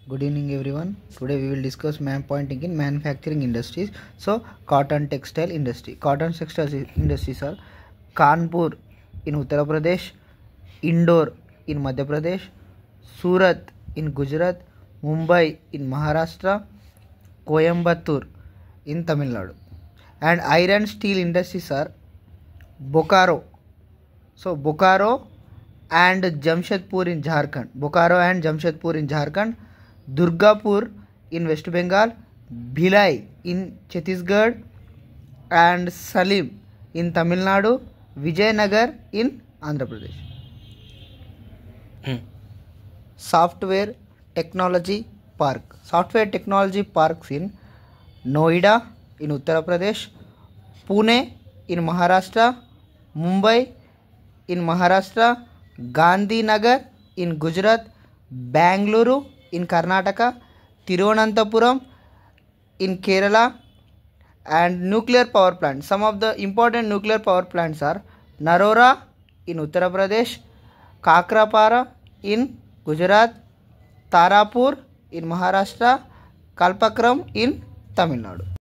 Good evening everyone. Today we will discuss man pointing in manufacturing industries. So cotton textile industry. Cotton textile industries are Kanpur in Uttar Pradesh, Indore in Madhya Pradesh, Surat in Gujarat, Mumbai in Maharashtra, Coimbatore in Tamil Nadu. And iron steel industries are Bokaro. So Bokaro and Jamshedpur in Jharkhand. Bokaro and Jamshedpur in Jharkhand. Durgapur in West Bengal, Bhilai in Chhattisgarh, and Salim in Tamil Nadu, Vijayanagar in Andhra Pradesh. Software Technology Park. Software Technology Parks in Noida in Uttar Pradesh, Pune in Maharashtra, Mumbai in Maharashtra, Gandhinagar in Gujarat, Bangalore in Karnataka, Thiruvananthapuram in Kerala, and nuclear power plants. Some of the important nuclear power plants are Narora in Uttar Pradesh, Kakrapara in Gujarat, Tarapur in Maharashtra, Kalpakram in Tamil Nadu.